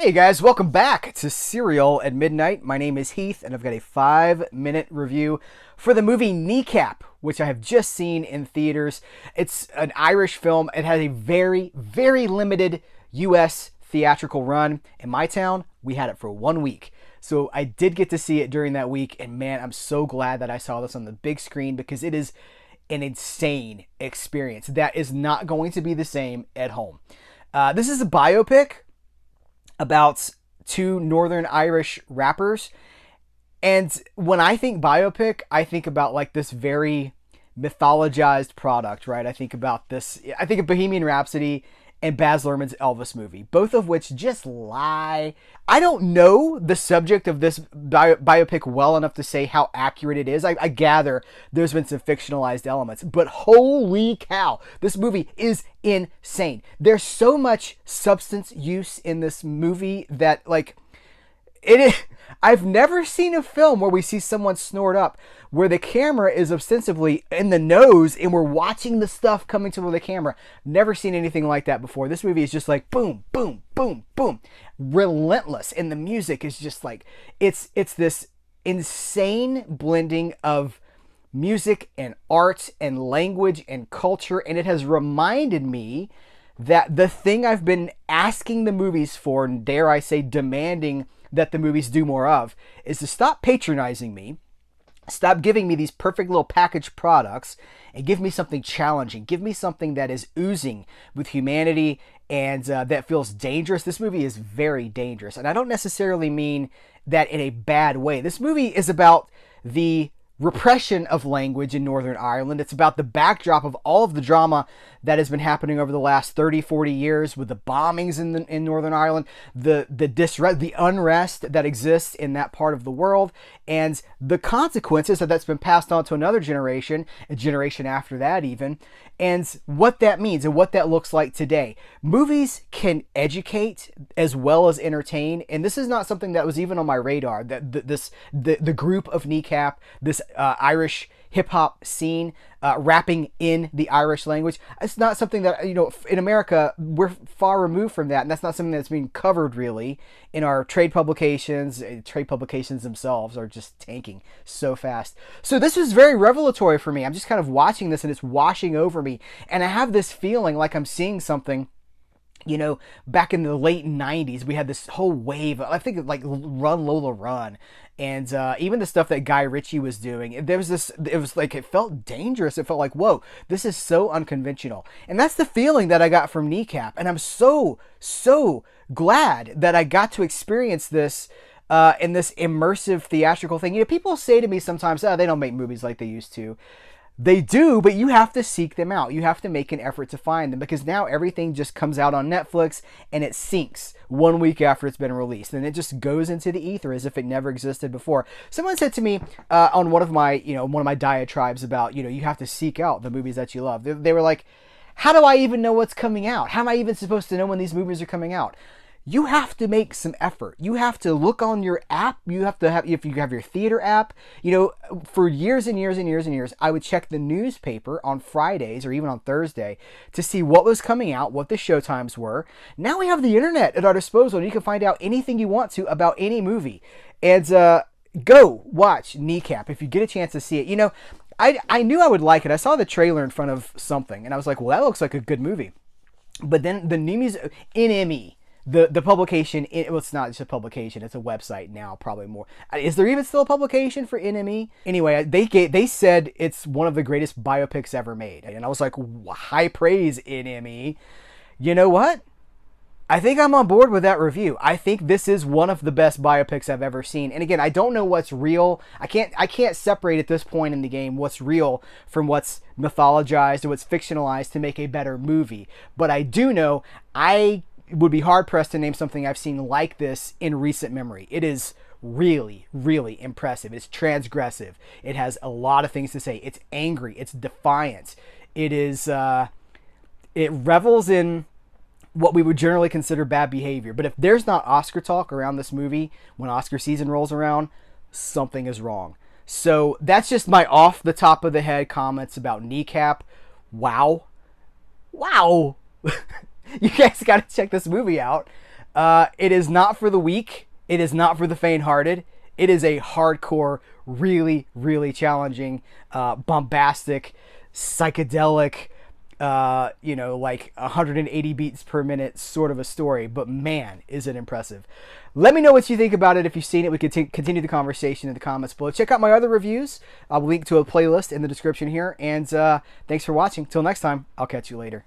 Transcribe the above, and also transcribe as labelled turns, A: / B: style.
A: Hey guys, welcome back to Cereal at Midnight. My name is Heath, and I've got a 5-minute review for the movie Kneecap, which I have just seen in theaters. It's an Irish film. It has a very, very limited U.S. theatrical run. In my town, we had it for 1 week. So I did get to see it during that week, and man, I'm so glad that I saw this on the big screen because it is an insane experience that is not going to be the same at home. This is a biopic about two Northern Irish rappers. And when I think biopic, I think about like this very mythologized product, right? I think of Bohemian Rhapsody and Baz Luhrmann's Elvis movie, both of which just lie. I don't know the subject of this biopic well enough to say how accurate it is. I gather there's been some fictionalized elements, but holy cow, this movie is insane. There's so much substance use in this movie that it is. I've never seen a film where we see someone snort up, where the camera is ostensibly in the nose and we're watching the stuff coming to the camera. Never seen anything like that before. This movie is just like boom, boom, boom, boom. Relentless. And the music is just like, it's this insane blending of music and art and language and culture. And it has reminded me that the thing I've been asking the movies for, and dare I say demanding that the movies do more of, is to stop patronizing me, stop giving me these perfect little packaged products, and give me something challenging. Give me something that is oozing with humanity and that feels dangerous. This movie is very dangerous, and I don't necessarily mean that in a bad way. This movie is about the repression of language in Northern Ireland. It's about the backdrop of all of the drama that has been happening over the last 30, 40 years with the bombings in Northern Ireland, the unrest that exists in that part of the world, and the consequences that's been passed on to another generation, a generation after that even, and what that means and what that looks like today. Movies can educate as well as entertain, and this is not something that was even on my radar. The group of Kneecap, this Irish hip-hop scene, rapping in the Irish language, it's not something that, in America, we're far removed from that, and that's not something that's being covered really in our trade publications. Trade publications themselves are just tanking so fast. So this was very revelatory for me. I'm just kind of watching this and it's washing over me, and I have this feeling like I'm seeing something. Back in the late 90s, we had this whole wave, I think like Run Lola Run, and even the stuff that Guy Ritchie was doing. It felt dangerous. It felt like, whoa, this is so unconventional. And that's the feeling that I got from Kneecap. And I'm so, so glad that I got to experience this in this immersive theatrical thing. People say to me sometimes, they don't make movies like they used to. They do, but you have to seek them out. You have to make an effort to find them, because now everything just comes out on Netflix and it sinks 1 week after it's been released, and it just goes into the ether as if it never existed before. Someone said to me on one of my diatribes about, you have to seek out the movies that you love. They were like, how do I even know what's coming out? How am I even supposed to know when these movies are coming out? You have to make some effort. You have to look on your app. You have to have, if you have your theater app, for years and years and years and years, I would check the newspaper on Fridays or even on Thursday to see what was coming out, what the show times were. Now we have the internet at our disposal, and you can find out anything you want to about any movie. And go watch Kneecap if you get a chance to see it. I knew I would like it. I saw the trailer in front of something, and I was like, well, that looks like a good movie. But then the new music, NME, the publication, it's not just a publication, it's a website now, probably more. Is there even still a publication for NME? Anyway, they said it's one of the greatest biopics ever made. And I was like, high praise, NME. You know what? I think I'm on board with that review. I think this is one of the best biopics I've ever seen. And again, I don't know what's real. I can't separate at this point in the game what's real from what's mythologized or what's fictionalized to make a better movie. But I do know I would be hard-pressed to name something I've seen like this in recent memory. It is really, really impressive. It's transgressive. It has a lot of things to say. It's angry. It's defiant. It is, it revels in what we would generally consider bad behavior. But if there's not Oscar talk around this movie when Oscar season rolls around, something is wrong. So that's just my off the top of the head comments about Kneecap. Wow. You guys got to check this movie out. It is not for the weak. It is not for the faint-hearted. It is a hardcore, really, really challenging, bombastic, psychedelic, like 180 beats per minute sort of a story. But man, is it impressive. Let me know what you think about it. If you've seen it, we can continue the conversation in the comments below. Check out my other reviews. I'll link to a playlist in the description here. And thanks for watching. Till next time, I'll catch you later.